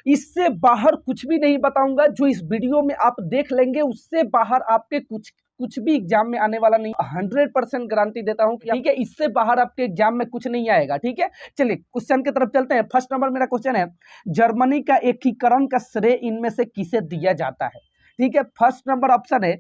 इससे बाहर कुछ भी नहीं बताऊंगा। जो इस वीडियो में आप देख लेंगे उससे बाहर आपके कुछ भी एग्जाम में आने वाला नहीं। 100% गारंटी देता हूं कि ठीक है, इससे बाहर आपके एग्जाम में कुछ नहीं आएगा। ठीक है, चलिए क्वेश्चन की तरफ चलते हैं। फर्स्ट नंबर मेरा क्वेश्चन है, जर्मनी का एकीकरण का श्रेय इनमें से किसे दिया जाता है? ठीक है, फर्स्ट नंबर ऑप्शन है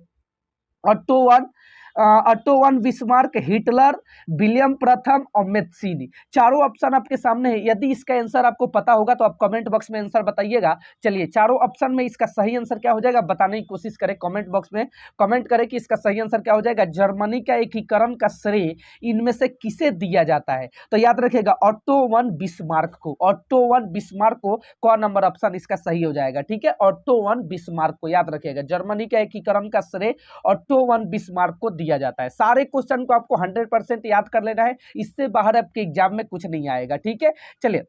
auto von Bismarck, Hitler, William प्रथम और मेत्सीनी। चारों ऑप्शन आपके सामने है। यदि इसका आंसर आपको पता होगा तो आप कमेंट बॉक्स में आंसर बताइएगा। चलिए, चारों ऑप्शन में इसका सही आंसर क्या हो जाएगा बताने की कोशिश करें। कमेंट बॉक्स में कमेंट करें कि इसका सही आंसर क्या हो जाएगा। जर्मनी का एकीकरण का श्रेय इनमें से किसे दिया जाता है? तो याद रखिएगा ऑटो वन बिस्मार्क को। ऑटो वन बिस्मार्क को क नंबर ऑप्शन इसका सही हो जाएगा। ठीक है, ऑटो वन बिस्मार्क को याद रखिएगा। जर्मनी का एकीकरण का श्रेय ऑटो वन बिस्मार्क को दिया जाता है। सारे क्वेश्चन को आपको 100% याद कर लेना है, इससे बाहर आपके एग्जाम में कुछ नहीं आएगा। ठीक है, चलिए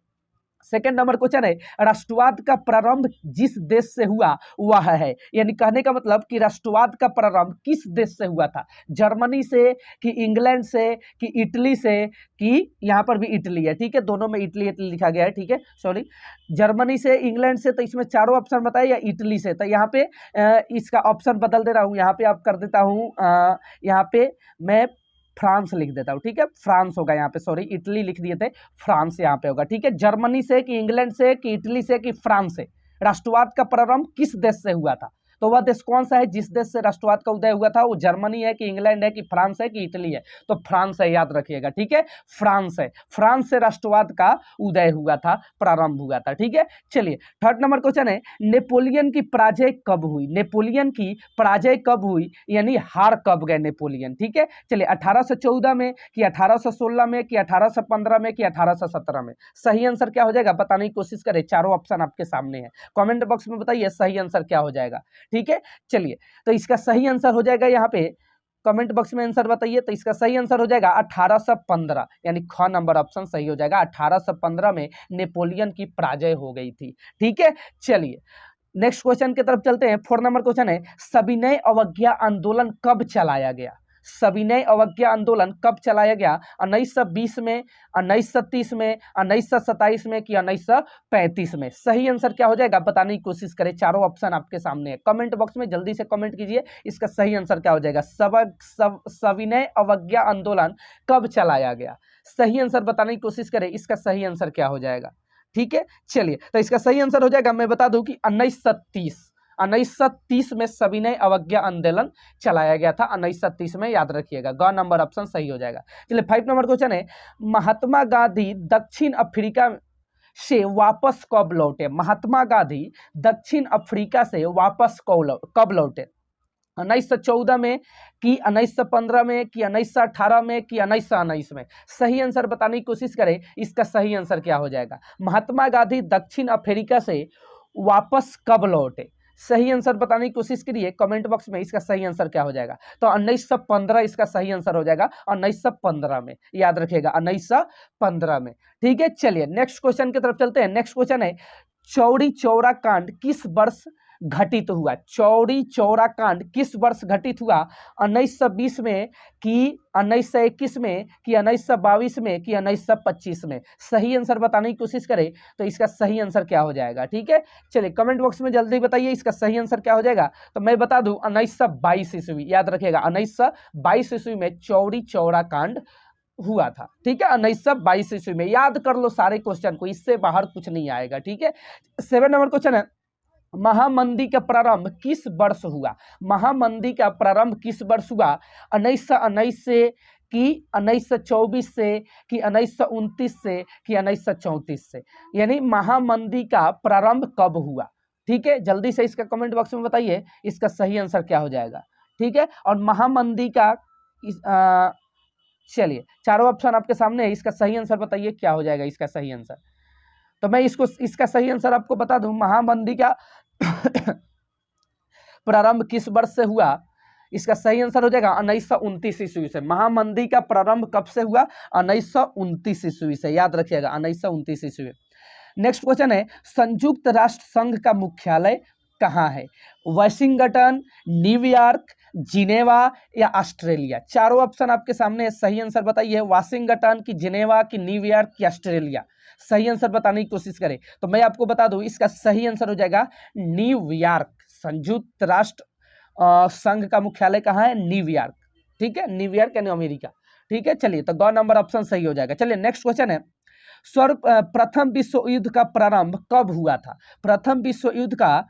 सेकेंड नंबर क्वेश्चन है, राष्ट्रवाद का प्रारंभ जिस देश से हुआ वह है। यानी कहने का मतलब कि राष्ट्रवाद का प्रारंभ किस देश से हुआ था? जर्मनी से कि इंग्लैंड से कि इटली से कि यहाँ पर भी इटली है। ठीक है, दोनों में इटली इटली लिखा गया है। ठीक है, सॉरी, जर्मनी से, इंग्लैंड से, तो इसमें चारों ऑप्शन बताए, या इटली से। तो यहाँ पे इसका ऑप्शन बदल दे रहा हूँ। यहाँ पे आप कर देता हूँ, यहाँ पे मैं फ्रांस लिख देता हूँ। ठीक है, फ्रांस होगा यहाँ पे, सॉरी इटली लिख दिए थे, फ्रांस यहाँ पे होगा। ठीक है, जर्मनी से कि इंग्लैंड से कि इटली से कि फ्रांस से राष्ट्रवाद का प्रारंभ किस देश से हुआ था? तो वह देश कौन सा है जिस देश से राष्ट्रवाद का उदय हुआ था? वो जर्मनी है कि इंग्लैंड है कि फ्रांस है कि इटली है? तो फ्रांस है, याद रखिएगा। ठीक है, फ्रांस है। फ्रांस से राष्ट्रवाद का उदय हुआ था, प्रारंभ हुआ था। ठीक है, चलिए थर्ड नंबर क्वेश्चन है, नेपोलियन की पराजय कब हुई? नेपोलियन की पराजय कब हुई, यानी हार कब गए नेपोलियन? ठीक है, चलिए 1814 में कि 1816 में कि 1815 में कि 1817 में? सही आंसर क्या हो जाएगा बताने की कोशिश करें। चारों ऑप्शन आपके सामने है, कमेंट बॉक्स में बताइए सही आंसर क्या हो जाएगा। ठीक है, चलिए तो इसका सही आंसर हो जाएगा, यहाँ पे कमेंट बॉक्स में आंसर बताइए। तो इसका सही आंसर हो जाएगा 1815, यानी ख नंबर ऑप्शन सही हो जाएगा। 1815 में नेपोलियन की पराजय हो गई थी। ठीक है, चलिए नेक्स्ट क्वेश्चन की तरफ चलते हैं। 4 नंबर क्वेश्चन है, सविनय अवज्ञा आंदोलन कब चलाया गया? सविनय अवज्ञा आंदोलन कब चलाया गया? 1920 में, 1930 में, 1927 में कि 1935 में? सही आंसर क्या हो जाएगा बताने की कोशिश करें। चारों ऑप्शन आपके सामने है, कमेंट बॉक्स में जल्दी से कमेंट कीजिए, इसका सही आंसर क्या हो जाएगा। सविनय अवज्ञा आंदोलन कब चलाया गया? सही आंसर बताने की कोशिश करें, इसका सही आंसर क्या हो जाएगा। ठीक है, चलिए तो इसका सही आंसर हो जाएगा, मैं बता दूं कि 1930 में सविनय अवज्ञा आंदोलन चलाया गया था। 1930 में, याद रखिएगा, ग नंबर ऑप्शन सही हो जाएगा। चलिए 5 नंबर क्वेश्चन है, महात्मा गांधी दक्षिण अफ्रीका से वापस कब लौटे? महात्मा गांधी दक्षिण अफ्रीका से वापस कब लौटे? 1914 में कि 1915 में कि 1918 में कि 1919 में? सही आंसर बताने की कोशिश करें, इसका सही आंसर क्या हो जाएगा। महात्मा गांधी दक्षिण अफ्रीका से वापस कब लौटे? सही आंसर बताने की कोशिश करिए कमेंट बॉक्स में, इसका सही आंसर क्या हो जाएगा। तो 1915 इसका सही आंसर हो जाएगा, 1915 में, याद रखिएगा 1915 में। ठीक है, चलिए नेक्स्ट क्वेश्चन की तरफ चलते हैं। नेक्स्ट क्वेश्चन है, चौरी चौरा कांड किस वर्ष घटित हुआ? चौरी चौरा कांड किस वर्ष घटित हुआ? 1920 में कि 1921 में कि 1922 में कि 1925 में? सही आंसर बताने की कोशिश करें तो इसका सही आंसर क्या हो जाएगा। ठीक है, चलिए कमेंट बॉक्स में जल्दी बताइए इसका सही आंसर क्या हो जाएगा। तो मैं बता दूं 1922 ईस्वी, याद रखिएगा 1922 ईस्वी में चौरी चौरा कांड हुआ था। ठीक है, 1922 ईस्वी में, याद कर लो सारे क्वेश्चन को, इससे बाहर कुछ नहीं आएगा। ठीक है, 7 नंबर क्वेश्चन है, महामंदी का प्रारंभ किस वर्ष हुआ? महामंदी का प्रारंभ किस वर्ष हुआ? 1919 से कि 1924 से कि 1929 से कि 1934 से? यानी महामंदी का प्रारंभ कब हुआ? ठीक है, जल्दी से इसका कमेंट बॉक्स में बताइए, इसका सही आंसर क्या हो जाएगा। ठीक है, और महामंदी का चलिए चारों ऑप्शन आपके सामने है, इसका सही आंसर बताइए क्या हो जाएगा इसका सही आंसर। तो मैं इसका सही आंसर आपको बता दूं, महामंदी का प्रारंभ किस वर्ष से हुआ? इसका सही आंसर हो जाएगा 1929 ईस्वी से। महामंदी का प्रारंभ कब से हुआ? 1929 ईस्वी से, याद रखिएगा 1929 ईस्वी। नेक्स्ट क्वेश्चन है, संयुक्त राष्ट्र संघ का मुख्यालय कहाँ है? वाशिंगटन, न्यूयॉर्क, जिनेवा या ऑस्ट्रेलिया। चारों ऑप्शन आपके सामने है, सही आंसर बताइए। वाशिंगटन की, जिनेवा की, न्यूयॉर्क की, ऑस्ट्रेलिया। सही आंसर बताने की कोशिश करें तो मैं आपको बता दूं इसका सही आंसर हो जाएगा न्यूयॉर्क। संयुक्त राष्ट्र संघ का मुख्यालय कहाँ है? न्यूयॉर्क। ठीक है, न्यूयॉर्क यानी अमेरिका। ठीक है, चलिए तो ग नंबर ऑप्शन सही हो जाएगा। चलिए नेक्स्ट क्वेश्चन है, प्रथम विश्व युद्ध का प्रारंभ कब हुआ था? प्रथम विश्व युद्ध का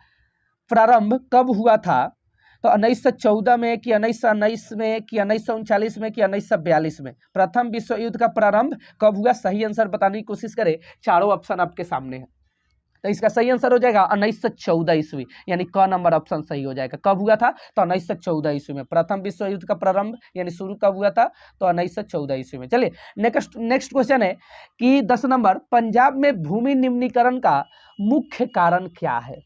प्रारंभ कब हुआ था? तो 1914 में कि 1919 में कि 1939 में कि 1942 में? प्रथम विश्व युद्ध का प्रारंभ कब हुआ? सही आंसर बताने की कोशिश करें, चारों ऑप्शन आपके सामने है। तो इसका सही आंसर हो जाएगा 1914 ईस्वी, यानी क नंबर ऑप्शन सही हो जाएगा। कब हुआ था? तो 1914 ईस्वी में प्रथम विश्व युद्ध का प्रारंभ यानी शुरू कब हुआ था? तो 1914 ईस्वी में। चलिए नेक्स्ट क्वेश्चन है कि 10 नंबर, पंजाब में भूमि निम्नीकरण का मुख्य कारण क्या है?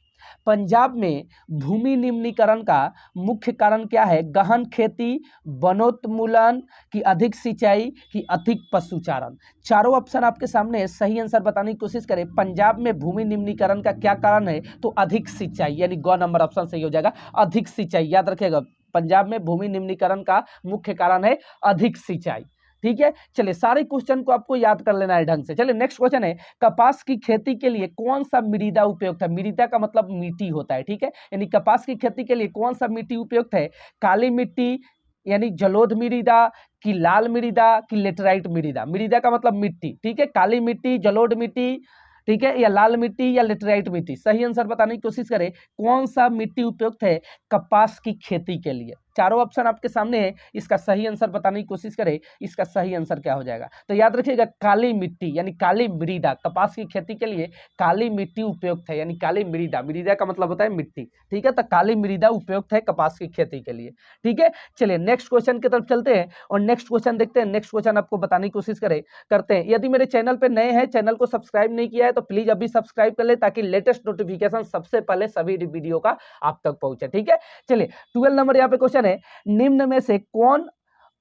पंजाब में भूमि निम्नीकरण का मुख्य कारण क्या है? गहन खेती, वनोन्मूलन की अधिक सिंचाई की अधिक पशुचारण। चारों ऑप्शन आपके सामने है, सही आंसर बताने की कोशिश करें। पंजाब में भूमि निम्नीकरण का क्या कारण है? तो अधिक सिंचाई, यानी ग नंबर ऑप्शन सही हो जाएगा, अधिक सिंचाई। याद रखिएगा, पंजाब में भूमि निम्नीकरण का मुख्य कारण है अधिक सिंचाई। ठीक है, चलिए सारे क्वेश्चन को आपको याद कर लेना है ढंग से। चलिए नेक्स्ट क्वेश्चन है, कपास की खेती के लिए कौन सा मृदा उपयुक्त है? मृदा का मतलब मिट्टी होता है। ठीक है, यानी कपास की खेती के लिए कौन सा मिट्टी उपयुक्त है? काली मिट्टी यानी जलोढ़ मृदा, की लाल मृदा, की लेटराइट मृदा। मृदा का मतलब मिट्टी। ठीक है, काली मिट्टी, जलोढ़ मिट्टी, ठीक है, या लाल मिट्टी या लेटराइट मिट्टी। सही आंसर बताने की कोशिश करें, कौन सा मिट्टी उपयुक्त है कपास की खेती के लिए? चारों ऑप्शन आपके सामने है, इसका सही आंसर बताने की कोशिश करें, इसका सही आंसर क्या हो जाएगा? तो याद रखिएगा, काली मिट्टी यानी काली मृदा, कपास की खेती के लिए काली मिट्टी उपयुक्त है, यानी काली मृदा। मृदा का मतलब होता है मिट्टी। ठीक है, तो काली मृदा उपयुक्त है कपास की खेती के लिए। ठीक है, चलिए नेक्स्ट क्वेश्चन की तरफ चलते हैं और नेक्स्ट क्वेश्चन देखते हैं। नेक्स्ट क्वेश्चन आपको बताने की कोशिश करते हैं। यदि मेरे चैनल पे नए हैं, चैनल को सब्सक्राइब नहीं किया है तो प्लीज अभी सब्सक्राइब कर ले, ताकि लेटेस्ट नोटिफिकेशन सबसे पहले सभी वीडियो का आप तक पहुंचे। ठीक है, चलिए 12 नंबर यहाँ पे क्वेश्चन है, निम्न में से कौन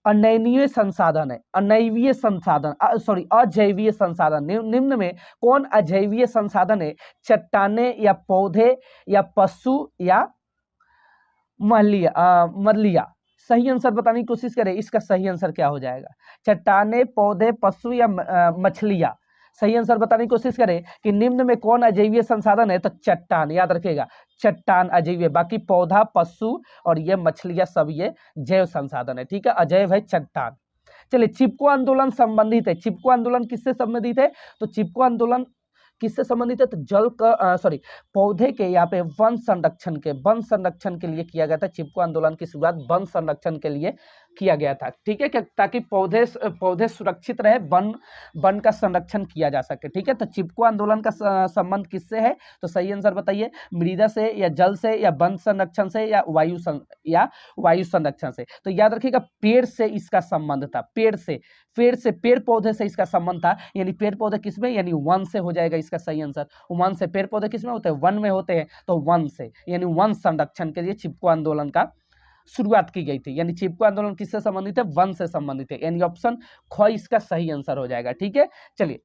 अनैनीय संसाधन है? अनैवीय संसाधन, अजैवीय संसाधन। निम्न में कौन अजैवीय संसाधन है? चट्टाने या पौधे या पशु या मछलियां। सही आंसर बताने की कोशिश करें, इसका सही आंसर क्या हो जाएगा? चट्टाने, पौधे, पशु या मछलियां। सही आंसर बताने की कोशिश करें कि निम्न में कौन अजैवीय संसाधन है? तो चट्टान। याद रखिएगा, चट्टान अजैवीय, बाकी पौधा, पशु और ये मछलियां सब ये जैव संसाधन है। ठीक है, अजैव है चट्टान। चलिए चिपको आंदोलन संबंधित है। चिपको आंदोलन किससे संबंधित है? तो चिपको आंदोलन किससे संबंधित है? तो पौधे के यहाँ पे वन संरक्षण के लिए किया गया था। चिपको आंदोलन की शुरुआत वन संरक्षण के लिए किया गया था। ठीक है, ताकि पौधे सुरक्षित रहे, वन का संरक्षण किया जा सके। ठीक है, तो चिपको आंदोलन का संबंध किससे है? तो सही आंसर बताइए, मृदा से या जल से या वन संरक्षण से या वायु संरक्षण से? तो याद रखिएगा, पेड़ से इसका संबंध था। पेड़ पौधे से इसका संबंध था, यानी पेड़ पौधे किसमें? यानी वन से हो जाएगा इसका सही आंसर। वन से। पेड़ पौधे किसमें होते हैं? वन में होते हैं, तो वन से, यानी वन संरक्षण के लिए चिपको आंदोलन का शुरुआत की गई थी। यानी चिपको आंदोलन किससे संबंधित है? वन से संबंधित है, यानी ऑप्शन ख इसका सही आंसर हो जाएगा। ठीक है, चलिए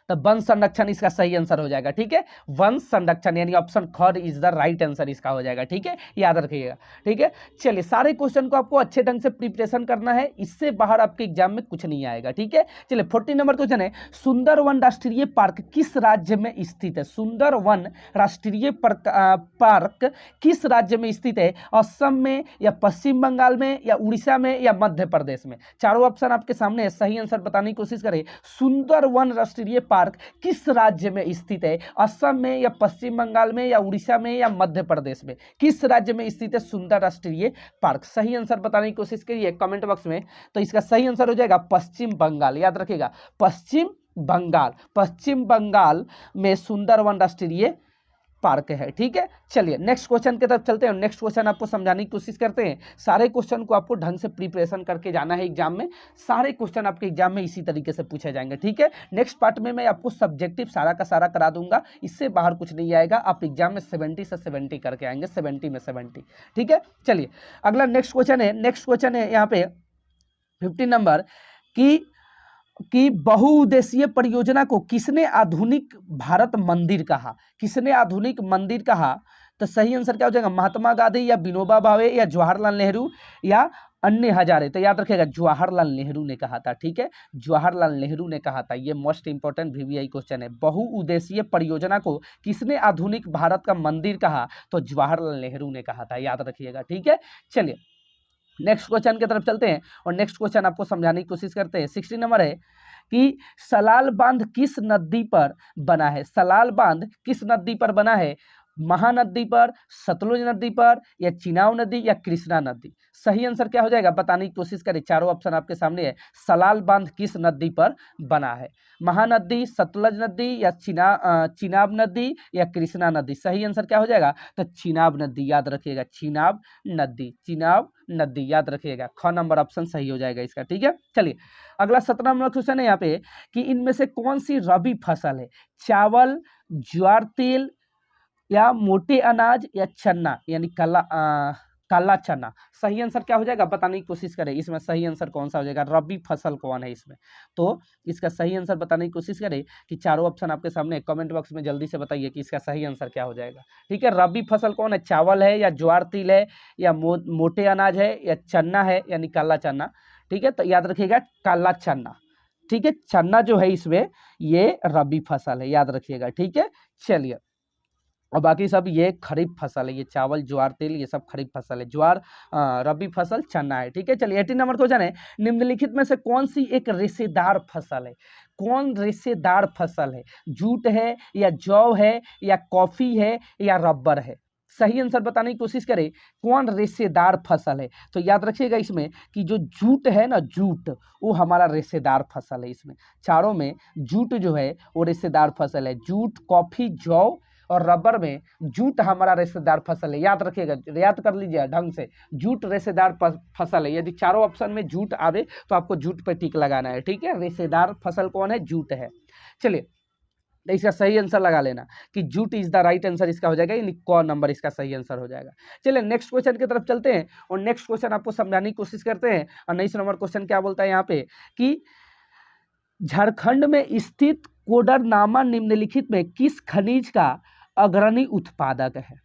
तो वन संरक्षण इसका सही आंसर हो जाएगा। ठीक है, वन संरक्षण यानी ऑप्शन ख इज द राइट आंसर इसका हो जाएगा। ठीक है, याद रखिएगा। ठीक है, चलिए सारे क्वेश्चन को आपको अच्छे ढंग से प्रिपरेशन करना है, इससे बाहर आपके एग्जाम में कुछ नहीं आएगा। ठीक है, चलिए 14 नंबर क्वेश्चन है, सुंदरवन राष्ट्रीय पार्क किस राज्य में स्थित है? सुंदरवन राष्ट्रीय पार्क किस राज्य में स्थित है? असम में या पश्चिम बंगाल में या उड़ीसा में या मध्य प्रदेश में? चारों ऑप्शन आपके सामने है, सही आंसर बताने की कोशिश करें। सुंदरवन राष्ट्रीय पार्क किस राज्य में स्थित है? असम में या पश्चिम बंगाल में या उड़ीसा में या मध्य प्रदेश में? किस राज्य में स्थित है सुंदर राष्ट्रीय पार्क? सही आंसर बताने की कोशिश करिए कमेंट बॉक्स में। तो इसका सही आंसर हो जाएगा पश्चिम बंगाल। याद रखिएगा, पश्चिम बंगाल में सुंदरवन राष्ट्रीय पार्क है। ठीक है, चलिए नेक्स्ट क्वेश्चन की तरफ चलते हैं। नेक्स्ट क्वेश्चन आपको समझाने की कोशिश करते हैं। सारे क्वेश्चन को आपको ढंग से प्रिपरेशन करके जाना है एग्जाम में। सारे क्वेश्चन आपके एग्जाम में इसी तरीके से पूछे जाएंगे। ठीक है, नेक्स्ट पार्ट में मैं आपको सब्जेक्टिव सारा का सारा करा दूंगा, इससे बाहर कुछ नहीं आएगा। आप एग्जाम में 70 से 70 करके आएंगे, 70 में 70। ठीक है, चलिए अगला नेक्स्ट क्वेश्चन है यहाँ पे 15 नंबर की कि बहुउद्देशीय परियोजना को किसने आधुनिक भारत मंदिर कहा? किसने आधुनिक मंदिर कहा? तो सही आंसर क्या हो जाएगा? महात्मा गांधी या विनोबा भावे या जवाहरलाल नेहरू या अन्य हजारे। तो याद रखिएगा जवाहरलाल नेहरू ने कहा था। ठीक है, जवाहरलाल नेहरू ने कहा था। ये मोस्ट इंपॉर्टेंट VVI क्वेश्चन है। बहुउद्देशीय परियोजना को किसने आधुनिक भारत का मंदिर कहा? तो जवाहरलाल नेहरू ने कहा था, याद रखिएगा। ठीक है, चलिए नेक्स्ट क्वेश्चन की तरफ चलते हैं और नेक्स्ट क्वेश्चन आपको समझाने की कोशिश करते हैं। 60 नंबर है कि सलाल बांध किस नदी पर बना है? सलाल बांध किस नदी पर बना है? महानदी पर, सतलुज नदी पर, या चिनाब नदी या कृष्णा नदी? सही आंसर क्या हो जाएगा? बताने की कोशिश करें। चारों ऑप्शन आपके सामने है। सलाल बांध किस नदी पर बना है? महानदी, सतलज नदी या चिनाब नदी या कृष्णा नदी? सही आंसर क्या हो जाएगा? तो चिनाब नदी, याद रखिएगा। चिनाब नदी, चिनाब नदी, याद रखिएगा। ख नंबर ऑप्शन सही हो जाएगा इसका। ठीक है, चलिए अगला 17 नंबर क्वेश्चन है यहाँ पे कि इनमें से कौन सी रबी फसल है? चावल, ज्वार तेल या मोटे अनाज या चना, यानी काला चना? सही आंसर क्या हो जाएगा? बताने की कोशिश करें। इसमें सही आंसर कौन सा हो जाएगा? रबी फसल कौन है इसमें? तो इसका सही आंसर बताने की कोशिश करें कि चारों ऑप्शन आपके सामने, कमेंट बॉक्स में जल्दी से बताइए कि इसका सही आंसर क्या हो जाएगा। ठीक है, रबी फसल कौन है? चावल है या ज्वार तिल है या मोटे अनाज है या चना है, यानी काला चना? ठीक है, तो याद रखिएगा काला चना। ठीक है, चना जो है इसमें ये रबी फसल है, याद रखिएगा। ठीक है, चलिए और बाकी सब ये खरीफ फसल है। ये चावल, ज्वार तेल, ये सब खरीफ फसल है। ज्वार रबी फसल, चना है। ठीक है, चलिए 18 नंबर क्वेश्चन है, निम्नलिखित में से कौन सी एक रेशेदार फसल है? कौन रेशेदार फसल है? जूट है या जौ है या कॉफी है या रबर है? सही आंसर बताने की कोशिश करें। कौन रेशेदार फसल है? तो याद रखिएगा इसमें कि जो जूट है ना, जूट, वो हमारा रेशेदार फसल है। इसमें चारों में जूट जो है वो रेशेदार फसल है। जूट, कॉफी, जौ और रबर में जूट हमारा रेशेदार फसल है। याद रखिएगा, याद कर लीजिए ढंग से, जूट रेशेदार फसल है। यदि चारों ऑप्शन में जूट आवे तो आपको जूट पे टिक लगाना है। ठीक है, रेशेदार फसल कौन है? जूट है। चलिए तो इसका सही आंसर लगा लेना कि jute is the right answer इसका हो जाएगा, यानी क नंबर इसका सही आंसर हो जाएगा। चलिए नेक्स्ट क्वेश्चन की तरफ चलते हैं और नेक्स्ट क्वेश्चन आपको समझाने की कोशिश करते हैं। और 19 नंबर क्वेश्चन क्या बोलता है यहाँ पे कि झारखंड में स्थित कोडरनामा निम्नलिखित में किस खनिज का अग्रणी उत्पादक है?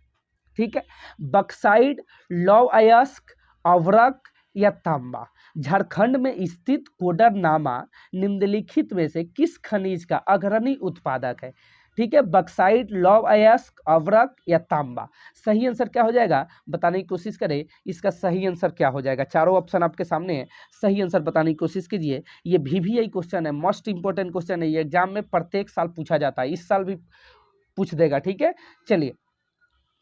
ठीक है, बक्साइड, लौह अयस्क, अवरक या तांबा? झारखंड में स्थित कोडरनामा निम्नलिखित में से किस खनिज का अग्रणी उत्पादक है? ठीक है, बक्साइड, लौह अयस्क, अवरक या तांबा? सही आंसर क्या हो जाएगा? बताने की कोशिश करें। इसका सही आंसर क्या हो जाएगा? चारों ऑप्शन आपके सामने है, सही आंसर बताने की कोशिश कीजिए। ये VVI क्वेश्चन है, मोस्ट इंपोर्टेंट क्वेश्चन है। ये एग्जाम में प्रत्येक साल पूछा जाता है, इस साल भी पूछ देगा। ठीक है, चलिए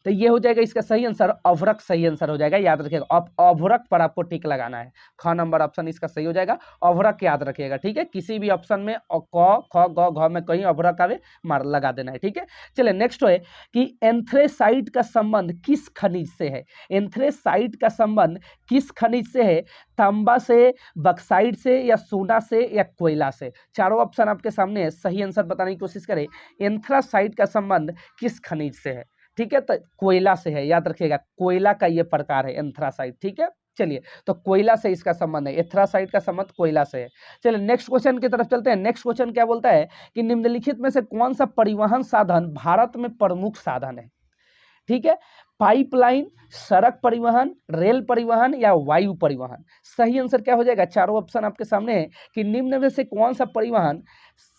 तो ये हो जाएगा इसका सही आंसर, अवरक सही आंसर हो जाएगा। याद रखिएगा, अवरक पर आपको टिक लगाना है। ख नंबर ऑप्शन इसका सही हो जाएगा, अवरक याद रखिएगा। ठीक है, किसी भी ऑप्शन में क, ख, ग, घ में कहीं अवरक आवे मार लगा देना है। ठीक है, चलिए नेक्स्ट है कि एंथ्रेसाइट का संबंध किस खनिज से है? एंथ्रेसाइट का संबंध किस खनिज से है? तांबा से, बक्साइट से या सोना से या कोयला से? चारों ऑप्शन आपके सामने है, सही आंसर बताने की कोशिश करें। एंथ्रासाइट का संबंध किस खनिज से है? ठीक है, तो कोयला से है। याद रखिएगा, कोयला का ये प्रकार है एंथ्रासाइट। ठीक है, चलिए तो कोयला से इसका संबंध है, एंथ्रासाइट का संबंध कोयला से है। चलिए नेक्स्ट क्वेश्चन की तरफ चलते हैं। नेक्स्ट क्वेश्चन क्या बोलता है कि निम्नलिखित में से कौन सा परिवहन साधन भारत में प्रमुख साधन है? ठीक है, पाइपलाइन, सड़क परिवहन, रेल परिवहन या वायु परिवहन? सही आंसर क्या हो जाएगा? चारों ऑप्शन आपके सामने है कि निम्न में से कौन सा परिवहन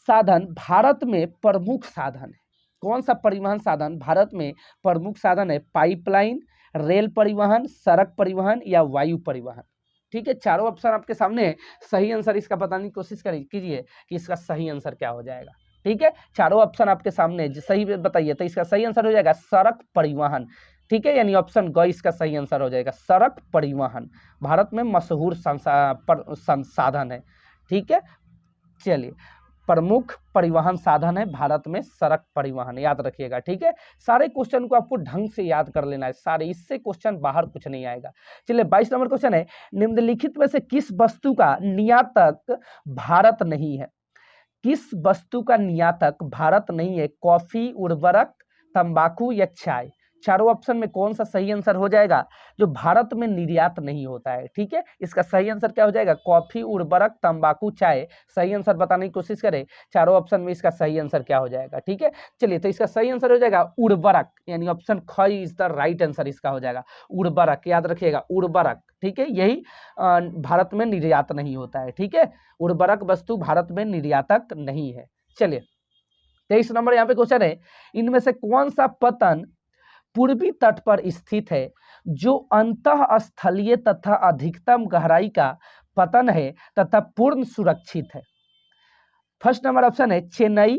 साधन भारत में प्रमुख साधन है? कौन सा परिवहन साधन भारत में प्रमुख साधन है? पाइपलाइन, रेल परिवहन, सड़क परिवहन या वायु परिवहन? ठीक है, चारों ऑप्शन आपके सामने है, सही आंसर इसका बताने की कोशिश कीजिए कि इसका सही आंसर क्या हो जाएगा। ठीक है, चारों ऑप्शन आपके सामने सही बताइए। तो इसका सही आंसर हो जाएगा सड़क परिवहन। ठीक है, यानी ऑप्शन ग इसका सही आंसर हो जाएगा। सड़क परिवहन भारत में मशहूर संसाधन है। ठीक है, चलिए प्रमुख परिवहन साधन है भारत में सड़क परिवहन, याद रखिएगा। ठीक है, सारे क्वेश्चन को आपको ढंग से याद कर लेना है, सारे, इससे क्वेश्चन बाहर कुछ नहीं आएगा। चलिए 22 नंबर क्वेश्चन है, निम्नलिखित में से किस वस्तु का निर्यातक भारत नहीं है? किस वस्तु का निर्यातक भारत नहीं है? कॉफी, उर्वरक, तंबाकू या चाय? चारों ऑप्शन में कौन सा सही आंसर हो जाएगा? जो भारत में निर्यात नहीं होता है। ठीक है, इसका सही आंसर क्या हो जाएगा? कॉफी, उर्वरक, तंबाकू, चाय। सही आंसर बताने की कोशिश करें, चारों ऑप्शन में इसका सही आंसर क्या हो जाएगा? ठीक है, चलिए, तो इसका सही आंसर हो जाएगा उर्वरक, यानी ऑप्शन ख इज द राइट आंसर इसका हो जाएगा उर्वरक। याद रखिएगा उर्वरक। ठीक है, यही भारत में निर्यात नहीं होता है। ठीक है, उर्वरक वस्तु भारत में निर्यातक नहीं है। चलिए, 23 नंबर यहाँ पे क्वेश्चन है, इनमें से कौन सा पतन पूर्वी तट पर स्थित है जो अंतः स्थलीय तथा अधिकतम गहराई का पतन है तथा पूर्ण सुरक्षित है? फर्स्ट नंबर ऑप्शन है चेन्नई,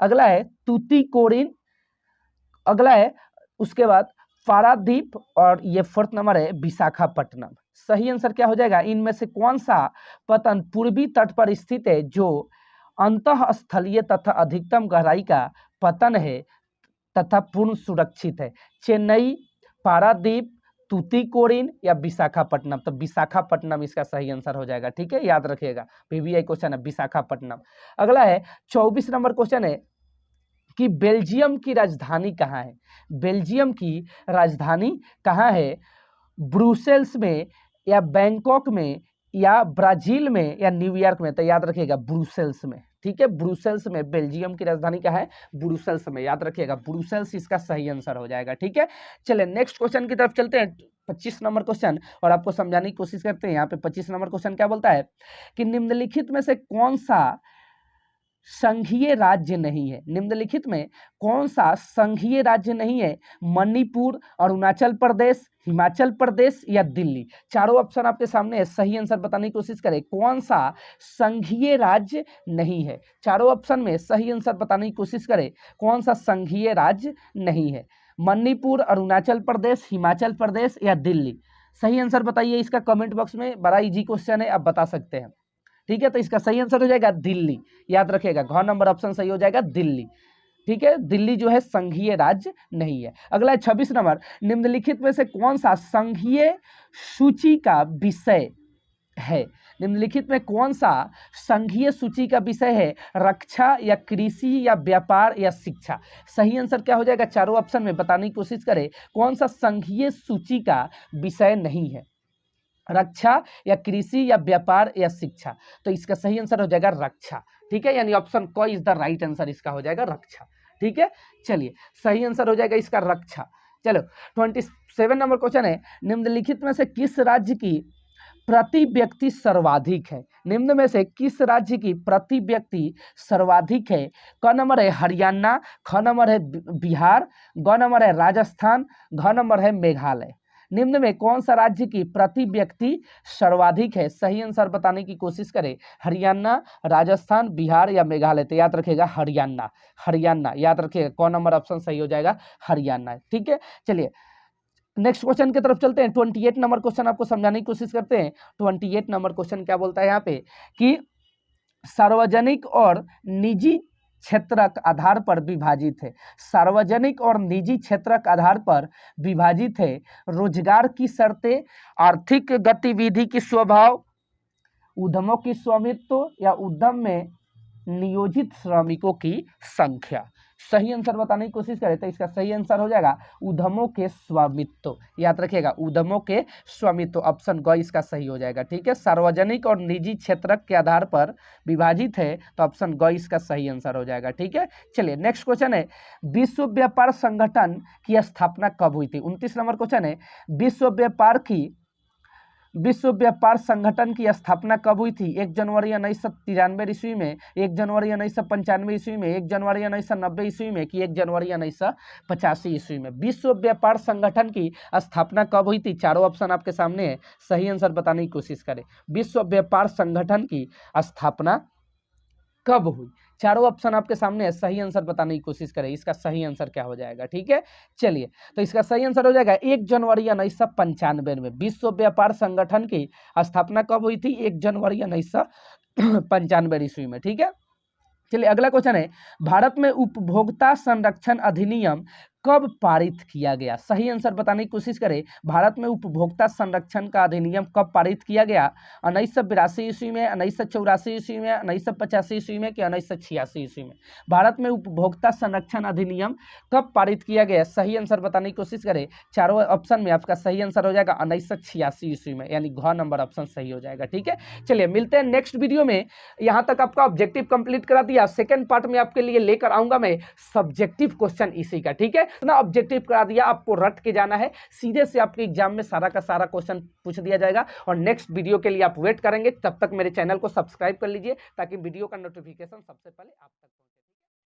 अगला है तूतीकोरिन, अगला है उसके बाद पारादीप, और ये फोर्थ नंबर है विशाखापट्टनम। सही आंसर क्या हो जाएगा? इनमें से कौन सा पतन पूर्वी तट पर स्थित है जो अंतः स्थलीय तथा अधिकतम गहराई का पतन है तथा पूर्ण सुरक्षित है? चेन्नई, पारादीप, तूतीकोरिन या विशाखापट्टनम? तो विशाखापट्टनम इसका सही आंसर हो जाएगा। ठीक है, याद रखिएगा, पीवीआई क्वेश्चन है विशाखापट्टनम। अगला है 24 नंबर क्वेश्चन है कि बेल्जियम की राजधानी कहाँ है? बेल्जियम की राजधानी कहाँ है? ब्रुसेल्स में या बैंकॉक में या ब्राजील में या न्यूयॉर्क में? तो याद रखिएगा ब्रुसेल्स में। ठीक है, ब्रुसेल्स में बेल्जियम की राजधानी क्या है? ब्रुसेल्स में। याद रखिएगा ब्रुसेल्स इसका सही आंसर हो जाएगा। ठीक है, चलिए नेक्स्ट क्वेश्चन की तरफ चलते हैं, 25 नंबर क्वेश्चन, और आपको समझाने की कोशिश करते हैं। यहाँ पे 25 नंबर क्वेश्चन क्या बोलता है कि निम्नलिखित में से कौन सा संघीय राज्य नहीं है? निम्नलिखित में कौन सा संघीय राज्य नहीं है? मणिपुर, अरुणाचल प्रदेश, हिमाचल प्रदेश या दिल्ली? चारों ऑप्शन आपके सामने है, सही आंसर बताने की कोशिश करें। कौन सा संघीय राज्य नहीं है? चारों ऑप्शन में सही आंसर बताने की कोशिश करें, कौन सा संघीय राज्य नहीं है? मणिपुर, अरुणाचल प्रदेश, हिमाचल प्रदेश या दिल्ली? सही आंसर बताइए इसका कमेंट बॉक्स में, बड़ा इजी क्वेश्चन है, आप बता सकते हैं। ठीक है, तो इसका सही आंसर हो जाएगा दिल्ली। याद रखिएगा, घ नंबर ऑप्शन सही हो जाएगा दिल्ली। ठीक है, दिल्ली जो है संघीय राज्य नहीं है। अगला है 26 नंबर, निम्नलिखित में से कौन सा संघीय सूची का विषय है? निम्नलिखित में कौन सा संघीय सूची का विषय है? रक्षा या कृषि या व्यापार या शिक्षा? सही आंसर क्या हो जाएगा? चारों ऑप्शन में बताने की कोशिश करें, कौन सा संघीय सूची का विषय नहीं है? रक्षा या कृषि या व्यापार या शिक्षा? तो इसका सही आंसर हो जाएगा रक्षा। ठीक है, यानी ऑप्शन क इज द राइट आंसर, इसका हो जाएगा रक्षा। ठीक है, चलिए, सही आंसर हो जाएगा इसका रक्षा। चलो 27 नंबर क्वेश्चन है, निम्नलिखित में से किस राज्य की प्रति व्यक्ति सर्वाधिक है? निम्न में से किस राज्य की प्रति व्यक्ति सर्वाधिक है? क नंबर है हरियाणा, ख नंबर है बिहार, ग नंबर है राजस्थान, घ नंबर है मेघालय? निम्न में कौन सा राज्य की प्रति व्यक्ति सर्वाधिक है? सही आंसर बताने की कोशिश करें, हरियाणा, राजस्थान, बिहार या मेघालय? तो याद रखिएगा हरियाणा। हरियाणा याद रखिएगा, कौन नंबर ऑप्शन सही हो जाएगा? हरियाणा। ठीक है, चलिए नेक्स्ट क्वेश्चन की तरफ चलते हैं। 28 नंबर क्वेश्चन आपको समझाने की कोशिश करते हैं। 28 नंबर क्वेश्चन क्या बोलता है यहाँ पे कि सार्वजनिक और निजी क्षेत्रक आधार पर विभाजित है। सार्वजनिक और निजी क्षेत्रक आधार पर विभाजित है। रोजगार की शर्तें, आर्थिक गतिविधि की स्वभाव, उद्यमों की स्वामित्व या उद्यम में नियोजित श्रमिकों की संख्या? सही आंसर बताने की कोशिश करें तो इसका सही आंसर हो जाएगा उद्यमों के स्वामित्व। याद रखिएगा उद्यमों के स्वामित्व, ऑप्शन ग इसका सही हो जाएगा। ठीक है, सार्वजनिक और निजी क्षेत्रक के आधार पर विभाजित है, तो ऑप्शन ग इसका सही आंसर हो जाएगा। ठीक है, चलिए नेक्स्ट क्वेश्चन है, विश्व व्यापार संगठन की स्थापना कब हुई थी? 29 नंबर क्वेश्चन है, विश्व व्यापार संगठन की स्थापना कब हुई थी? 1 जनवरी 1993 ईस्वी में, 1 जनवरी 1995 ईस्वी में, 1 जनवरी 1990 ईस्वी में कि 1 जनवरी 1985 ईस्वी में? विश्व व्यापार संगठन की स्थापना कब हुई थी? चारों ऑप्शन आपके सामने है, सही आंसर बताने की कोशिश करें। विश्व व्यापार संगठन की स्थापना कब हुई? चारों ऑप्शन आपके सामने है, सही आंसर बताने की कोशिश करें, इसका सही आंसर क्या हो जाएगा? ठीक है, चलिए तो इसका सही आंसर हो जाएगा 1 जनवरी 1995 में। विश्व व्यापार संगठन की स्थापना कब हुई थी? 1 जनवरी 1995 ईस्वी में। ठीक है, चलिए अगला क्वेश्चन है, भारत में उपभोक्ता संरक्षण अधिनियम कब पारित किया गया? सही आंसर बताने की कोशिश करें। भारत में उपभोक्ता संरक्षण का अधिनियम कब पारित किया गया? 1982 ईस्वी में, 1984 ईस्वी में, 1985 ईस्वी में कि 1986 ईस्वी में? भारत में उपभोक्ता संरक्षण अधिनियम कब पारित किया गया? सही आंसर बताने की कोशिश करें। चारों ऑप्शन में आपका सही आंसर हो जाएगा 1986 ईस्वी में, यानी घ नंबर ऑप्शन सही हो जाएगा। ठीक है, चलिए मिलते हैं नेक्स्ट वीडियो में। यहाँ तक आपका ऑब्जेक्टिव कंप्लीट करा दिया, सेकंड पार्ट में आपके लिए लेकर आऊंगा मैं सब्जेक्टिव क्वेश्चन इसी का। ठीक है, इतना ऑब्जेक्टिव करा दिया, आपको रट के जाना है, सीधे से आपके एग्जाम में सारा का सारा क्वेश्चन पूछ दिया जाएगा। और नेक्स्ट वीडियो के लिए आप वेट करेंगे, तब तक मेरे चैनल को सब्सक्राइब कर लीजिए ताकि वीडियो का नोटिफिकेशन सबसे पहले आप तक पहुंचे।